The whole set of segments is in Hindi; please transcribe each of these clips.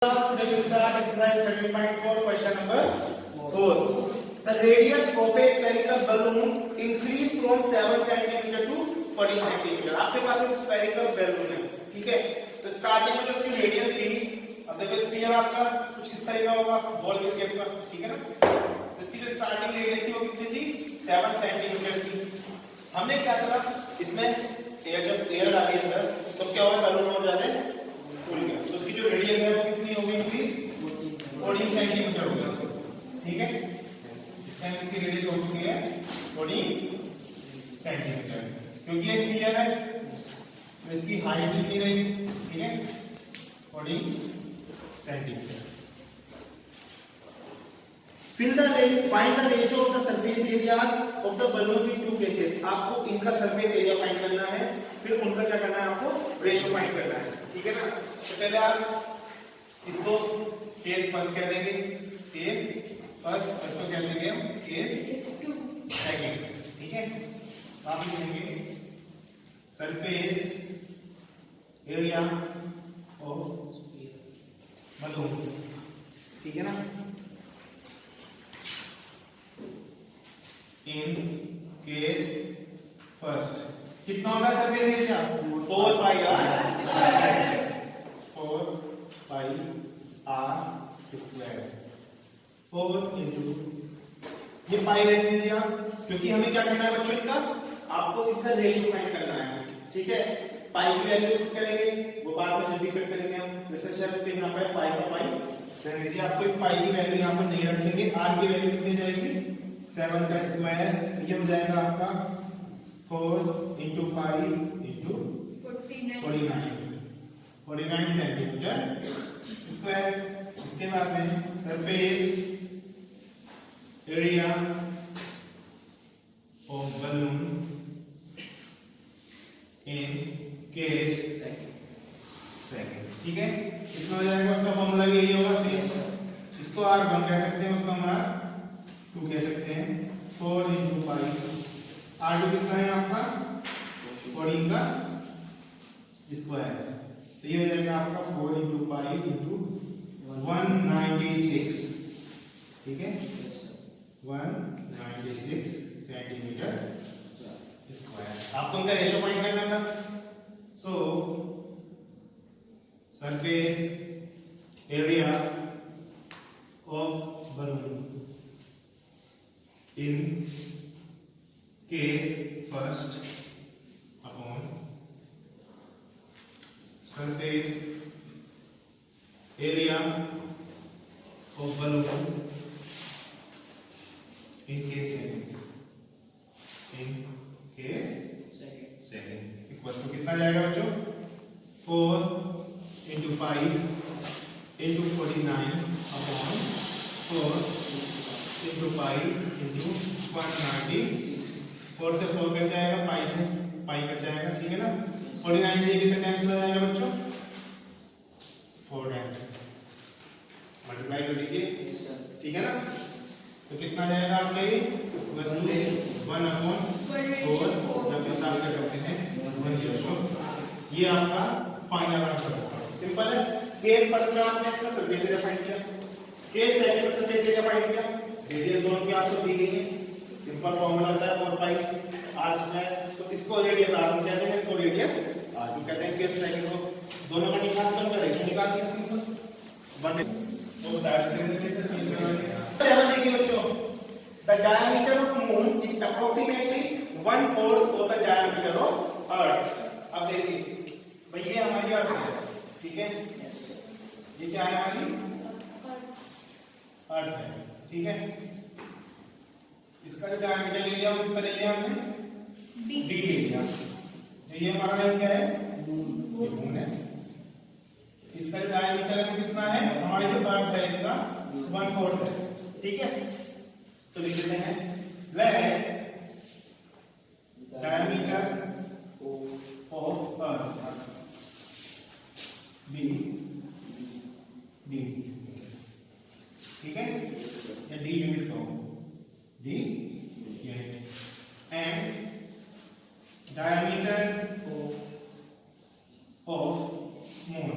Today we start exercise 13.4, question number 4. The radius of a spherical balloon increase from 7 cm to 14 cm. आपके पास एक spherical balloon है, ठीक है? तो स्टार्टिंग में जो उसकी रेडियस थी, अब देखो स्फीयर आपका कुछ इस तरह का होगा, बॉल के शेप का, ठीक है ना? इसकी जो स्टार्टिंग रेडियस थी वो कितनी थी? 7 cm थी. हमने क्या करा? इसमें एयर जब एयर डाली अंदर, तो क्या होगा? balloon और ज्यादा फूल गया. तो उसकी जो रेडियस है वो कितनी हो गई? इंक्रीज 14 सेंटीमीटर हो गया, ठीक है? इस टाइम इसकी रेडियस हो चुकी है 14 सेंटीमीटर, क्योंकि ये स्फीयर है तो इसकी हाइट कितनी रहेगी? ठीक है, 14 centimetre. Find the ratio of the surface areas of the balloons in two cases. आपको इनका सरफेस एरिया फाइंड करना है, फिर उनका क्या करना है? आपको रेशियो फाइंड करना है, ठीक है ना? तो पहले आप इसको केस फर्स्ट कह देंगे, केस फर्स्ट, इसको कह देंगे हम केस सेकंड, ठीक है? आप लिखेंगे सरफेस एरिया ऑफ बलून, ठीक है ना? इन केस फर्स्ट कितना होगा surface area? 4 pi r square. 4 pi r square 4 into, ये पाई रहने दीजिए आप, क्योंकि हमें क्या करना है बच्चों? इनका आपको इसका रेशियो फाइंड करना है, ठीक है? पाई की वैल्यू पुट करेंगे, वो बाद में जब भी कट करेंगे हम, जैसे जैसे यहाँ पर पाई का पाई रहने दीजिए. आपको एक पाई की वैल्यू यहाँ पर नहीं रखेंगे. आर की वैल्यू कितनी जाएगी? 7 का स्क्वायर, तो ये हो जाएगा आपका 4 इंटू 5 इंटू 49 सेंटीमीटर स्क्वायर. इसके बाद में surface area of balloon in case second, ठीक है? कितना हो जाएगा? उसका फॉर्मूला यही होगा सेम. इसको R1 कह सकते हैं, उसको हम R2 कह सकते हैं. 4 इंटू पाई, R2 कितना है आपका? 14 का स्क्वायर, तो ये हो जाएगा आपका 4 इंटू पाई इंटू 196, ठीक है? 196 सेंटीमीटर स्क्वायर. आपको इनका रेशियो फाइंड करना था. सो surface area of balloon in case first upon surface area of balloon in case second, in case second equals to कितना जाएगा बच्चों? 4 into 5 into 49 upon 4 into pi into 196. 4 से 4 कट जाएगा, पाई से पाई कट जाएगा, ठीक है ना? 49 से ये कितना टाइम्स हो जाएगा बच्चों? 4 टाइम्स. मल्टीप्लाई कर दीजिए, ठीक है ना? तो कितना जाएगा आपका ये? बस 1/4 या फिर साल कर सकते हैं 1/4. ये आपका फाइनल आंसर होगा. सिंपल है. केस फर्स्ट में आपने इसका सरफेस एरिया फाइंड किया, केस सेकंड में सरफेस एरिया फाइंड किया. रेडियस दोनों की आपको दी गई है. सिंपल फॉर्मूला होता है 4 पाई आर स्क्वायर. तो इसको रेडियस आर कहते हैं, इसको रेडियस आर कहते हैं. केस सेकंड को दोनों का निकाल कर रेशियो निकाल दिया सिंपल वन. तो दैट इज चेंज करना. 7 देखिए बच्चों, the diameter of moon is approximately 1/4 of the diameter of अर्थ. अब देखिए भाई, ये हमारी अर्थ है, ठीक है? ये क्या है? हमारी अर्थ है, ठीक है? इसका जो डायमीटर ले लिया वो कितना ले लिया हमने? d ले लिया. तो ये हमारा क्या है? मून है. इसका जो डायमीटर है वो कितना है? हमारी जो अर्थ है इसका 1/4 है, ठीक है? तो लिख देते हैं let diameter of earth be d, ठीक है? या d यूनिट कहो, d unit, and diameter of moon,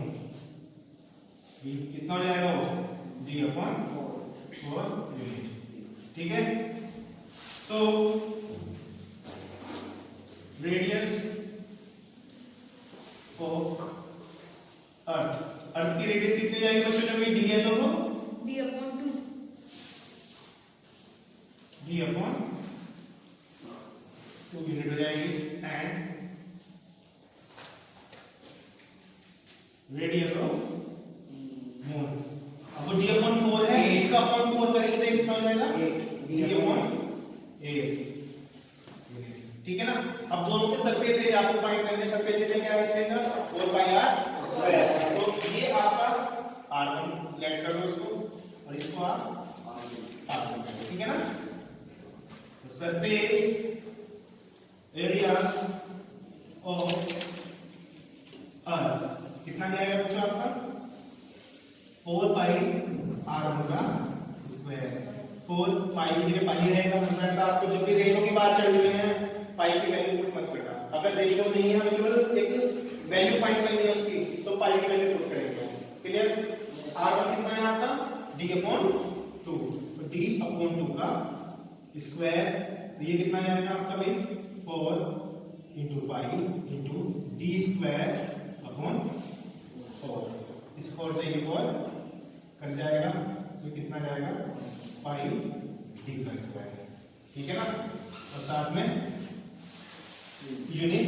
ये कितना हो जाएगा वो d/4 यूनिट। ठीक है, सो रेडियस ऑफ अर्थ की रेडियस कितनी जाएगी बच्चों, जब ये d है तो वो d/2 यूनिट हो जाएगी। एंड रेडियस ऑफ मून, अब वो d/4 है, इसका अपॉन 2 करेंगे तो कितना हो जाएगा d/8। ठीक है ना। अब दोनों के सरफेस एरिया आपको फाइंड करने, सरफेस एरिया क्या है इसके अंदर 4πr²। तो ये आपका r1 लेट कर दो उसको और इसको आप r2 कर दो। ठीक है ना। तो सरफेस एरिया ऑफ अर्थ कितना जाएगा बच्चों आपका 4πr1 का स्क्वायर। 4π की जगह पाई रहेगा, मतलब आपको जब भी रेशो की बात चल रही है पाई की वैल्यू पुट मत करना। अगर रेशो नहीं है, हमें केवल एक वैल्यू फाइंड करनी है उसकी, तो पाई की वैल्यू पुट करेंगे। क्लियर। r1 कितना है आपका d/2, तो d/2 का स्क्वायर, तो ये कितना जाएगा आपका भाई 4 × पाई × d²/4। इस 4 से ये 4 कट जाएगा, तो कितना जाएगा पाई d का स्क्वायर। ठीक है ना। और साथ में यूनिट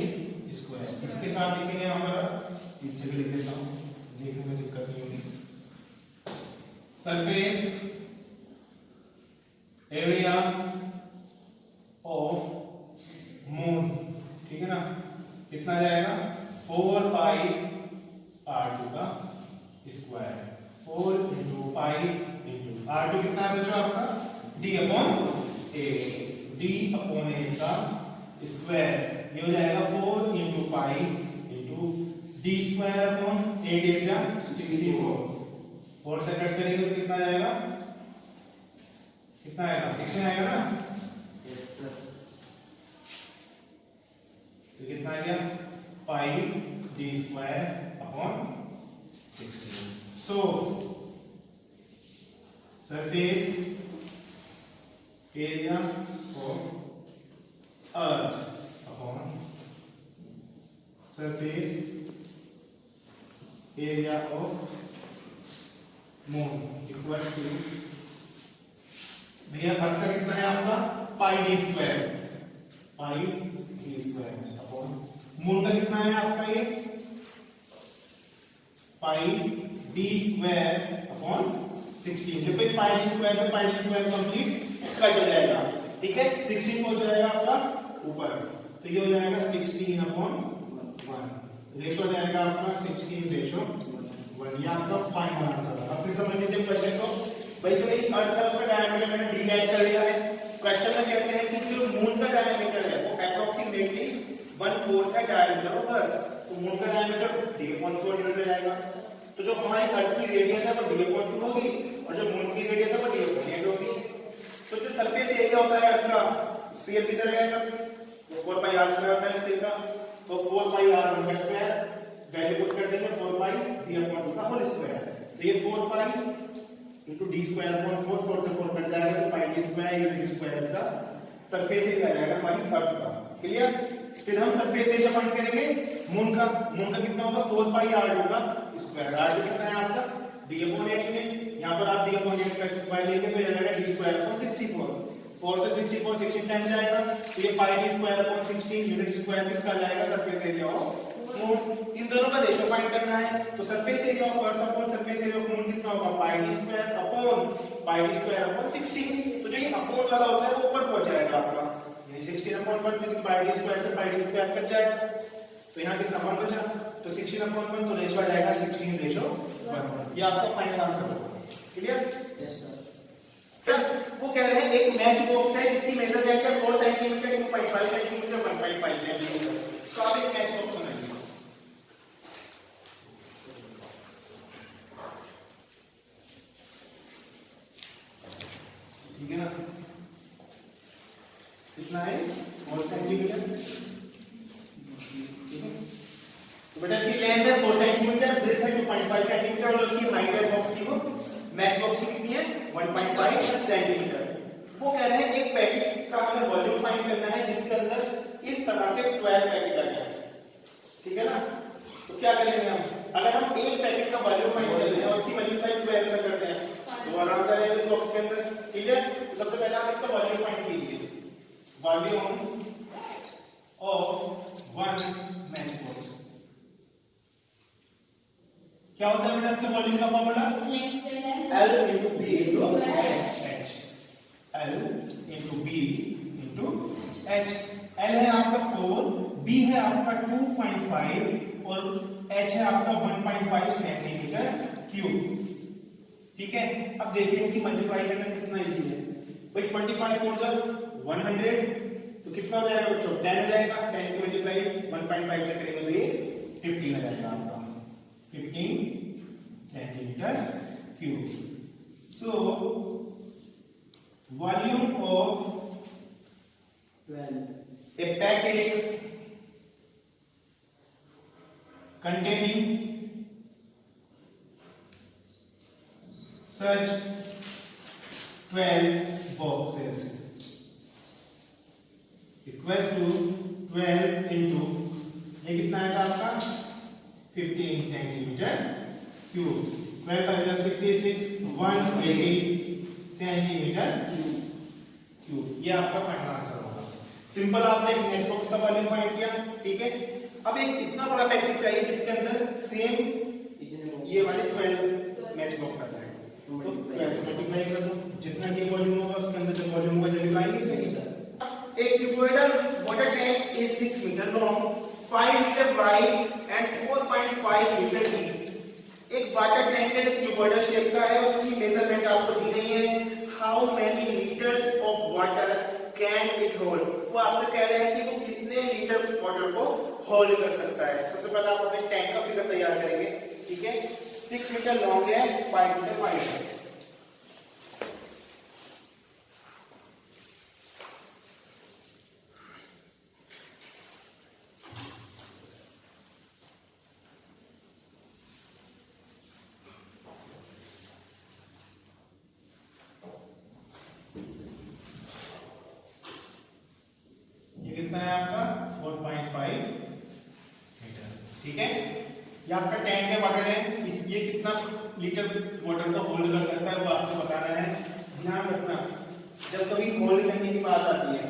स्क्वायर, इसके साथ लिखेंगे हमारा, इस जगह लिख देता हूं, देखने में दिक्कत नहीं होगी। सरफेस एरिया ऑफ मून, ठीक है ना, कितना जाएगा 4πr2 का स्क्वायर। 4 × पाई × r2 कितना है बच्चों आपका d/8, d/8 का स्क्वायर, ये हो जाएगा 4 × पाई × d²/8, 8 जा 64, 4 से कट करेंगे तो कितना आएगा, कितना आएगा 16 आएगा ना, तो कितना आ गया pi d²/16। So surface area of earth upon surface area of moon equal to, भैया अर्थ का कितना है आपका पाई d² अपॉन मून का कितना है आपका ये पाई d²/16। जब भी पाई d² से पाई d² कंप्लीट कट हो जाएगा। ठीक है, 16 हो जाएगा आपका ऊपर, तो ये हो जाएगा 16/1, रेशो हो जाएगा आपका 16/1। ये आपका फाइनल आंसर है। अब फिर समझ लीजिए क्वेश्चन को, भाई जो ये अर्थ है उसका डायमीटर मैंने d ऐड कर दिया है। क्वेश्चन में कहते हैं कि जो मून का डायमीटर है वो अप्रोक्सीमेटली 1/4 है डायमीटर ऑफ अर्थ, तो मून का डायमीटर d/4 यूनिट हो जाएगा। तो जो हमारी अर्थ की रेडियस है वो d/2 होगी और जो मून की रेडियस है वो d/8 होगी। तो जो सरफेस एरिया होता है अर्थ का स्फीयर की तरह है, तो 4πr² होता है स्फीयर का, तो 4πr1 का स्क्वायर वैल्यू पुट कर देंगे 4π d/2 का होल स्क्वायर। तो ये 4π × d²/4, 4 से 4 कट जाएगा तो पाई d² यूनिट स्क्वायर इसका सरफेस एरिया आ जाएगा हमारी अर्थ का। क्लियर। फिर हम सरफेस एरिया फाइंड करेंगे मून का कितना होगा 4πr2 का स्क्वायर। r2 कितना है आपका d/8 यूनिट, यहां पर आप d/8 का स्क्वायर लेंगे तो ये आ जाएगा d²/64, 4 से 64 16 टाइम जाएगा, तो ये पाई d²/16 यूनिट स्क्वायर किसका आ जाएगा सरफेस एरिया ऑफ मून। इन दोनों का रेशो फाइंड करना है, तो surface area of earth upon surface area of moon कितना होगा पाई d² तो जो ये अपॉन वाला होता है वो ऊपर पहुंच जाएगा आपका, यानी 16/1 क्योंकि पाई d² से पाई d² कट जाएगा, तो यहाँ कितना 1 बचा, तो 16/1 तो रेशो आ जाएगा 16/1। ये आपका फाइनल आंसर होगा। क्लियर। Yes sir. वो कह रहे हैं एक मैच बॉक्स है जिसकी मेजर लेंथ है 4 सेंटीमीटर, 2.5 सेंटीमीटर, 1.5 सेंटीमीटर, तो आप एक मैच बॉक्स बनाइए। ठीक है ना, कितना है 4 सेंटीमीटर। ठीक है, तो बेटा इसकी लेंथ है 4 सेंटीमीटर, ब्रेथ है 2.5 सेंटीमीटर और उसकी हाइट है बॉक्स की वो मैच बॉक्स की कितनी है 1.5 सेंटीमीटर। वो कह रहे हैं एक पैकेट का हमें वॉल्यूम फाइंड करना है जिसके अंदर इस तरह के 12 पैकेट आ जाए, ठीक है ना। तो क्या करेंगे हम, अगर हम एक पैकेट का वॉल्यूम फाइंड कर रहे हैं और उसकी मल्टीप्लाई 12 से करते हैं तो आराम से आएगा इस बॉक्स के अंदर, ठीक है। तो सबसे पहले आप इसका वॉल्यूम फाइंड कीजिए, volume of one match box क्या होता है बेटा इसका वॉल्यूम का formula L into B into H, L into B into H। L है आपका 4, B है आपका 2.5 और H है आपका 1.5 सेंटीमीटर क्यूब, ठीक है। अब देखिए इनकी मल्टीप्लाई करना कितना इजी है भाई, 25 4 जा 100 तो कितना हो जाएगा बच्चों 10 हो जाएगा, 10 की मल्टीप्लाई 1.5 से करेंगे तो ये 15 हो जाएगा आपका 15 centimetre cube. So volume of a packet containing such 12 boxes equals to 12 into ये कितना आएगा आपका 15 सेंटीमीटर क्यूब, 12 5 66 180 सेंटीमीटर क्यूब। ये आपका फाइनल आंसर होगा। सिंपल आपने एक मैच बॉक्स का वॉल्यूम फाइंड किया, ठीक है। अब एक इतना बड़ा पैकेट चाहिए जिसके अंदर सेम ये वाले 12 मैच बॉक्स आ जाए, तो 12 से मल्टीप्लाई कर दो, जितना ये वॉल्यूम होगा उसके अंदर जो वॉल्यूम होगा जब लाएंगे। एक cuboidal water tank is 6 metre long, 5 metre wide and 4.5 metre deep. एक वाटर टैंक है जो क्यूबॉइडल शेप का है, उसकी मेजरमेंट आपको दी गई है। How many litres of water can it hold, वो आपसे कह रहे हैं कि वो कितने लीटर वाटर को होल्ड कर सकता है। सबसे पहले आप अपने टैंक का फिगर तैयार करेंगे, ठीक है। 6 मीटर लॉन्ग है, 5 मीटर वाइड है। कितना है आपका 4.5 मीटर, ठीक है। ये आपका टैंक है, वाटर टैंक, इस ये कितना लीटर वाटर को होल्ड कर सकता है वो आपको बताना है। ध्यान रखना जब कभी होल्ड करने की बात आती है,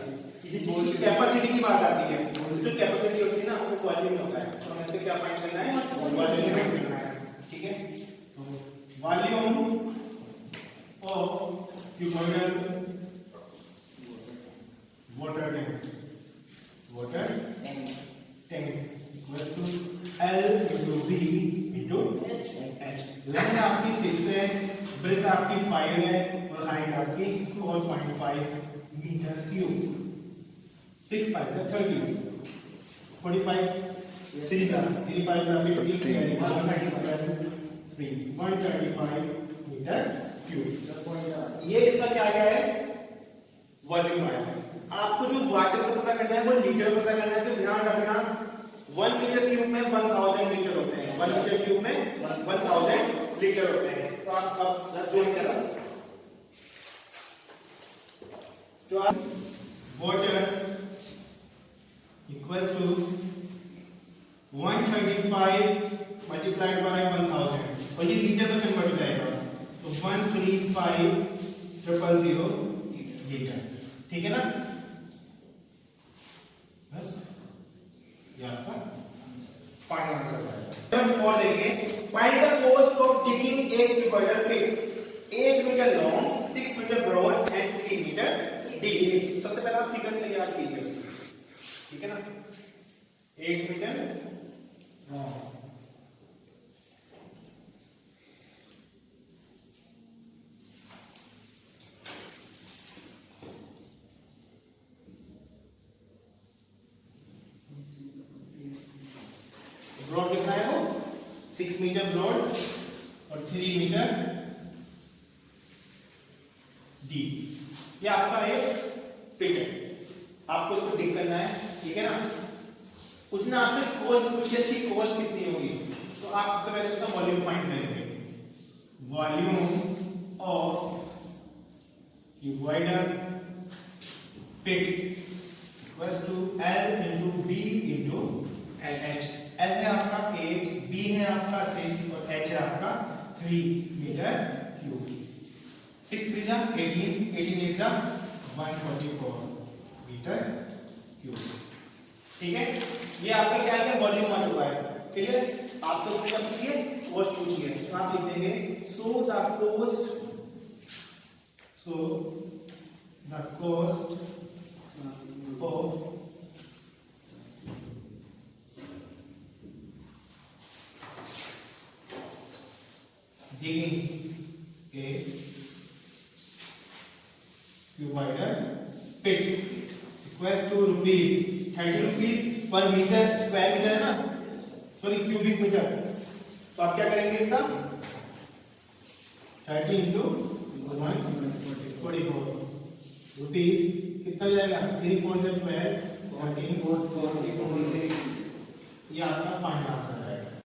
किसी चीज की कैपेसिटी की बात आती है, जो कैपेसिटी होती है ना वो वॉल्यूम होता है, तो हमें इससे क्या फाइंड करना है, वॉल्यूम फाइंड करना है, ठीक है। Volume of cuboidal water tank, water tank equals to L into B into H। Length आपकी 6 है, ब्रेथ आपकी 5 है और हाइट आपकी 4.5 मीटर क्यूब। 6 5 से 30, 45 3 का 3 5 का 50 कैरी 135 मीटर क्यूब। ये इसका क्या आया है, वॉल्यूम आया है। आपको जो वाटर को पता करना है वो लीटर पता करना है, तो ध्यान रखना 1 मीटर क्यूब में 1000 लीटर होते हैं, 1 मीटर क्यूब में 1000 लीटर होते हैं। तो आप अब जो आप water equals to 135 multiplied by 1000 और ये लीटर में कन्वर्ट हो जाएगा, तो 135,000 लीटर, ठीक है ना। बस ये आपका फाइनल आंसर है। नंबर 4 देखें, find the cost of digging a cuboidal pit 8 metre long, 6 metre broad and 3 metre deep. सबसे पहले आप फिगर तैयार कीजिए उसकी, ठीक है ना। 8 मीटर लॉन्ग, ब्रॉड कितना है वो 6 मीटर ब्रॉड और 3 मीटर डीप। ये आपका एक पिट है, आपको इसको डिग करना है, ठीक है ना। उसने आपसे कॉस्ट पूछी, इसकी कॉस्ट कितनी होगी, तो आप सबसे पहले इसका वॉल्यूम फाइंड करेंगे। Volume of cuboidal pit equals to L into B into H। L है आपका 8, B है आपका 6 और H है आपका 3 मीटर क्यूब। 6 3 जा 18, 18 8 जा 144 मीटर क्यूब। ठीक है, ये आपका क्या है, वॉल्यूम आ चुका है। क्लियर? आपसे उसमें क्या पूछिए, कॉस्ट पूछिए, तो आप लिख देंगे so the cost of digging a cuboidal pit equals to rupees 30 rupees पर मीटर स्क्वायर मीटर है ना, सॉरी क्यूबिक मीटर। तो आप क्या करेंगे इसका 30 इंटू 144 रुपीज कितना जाएगा, 3 4 से 12 14 4 44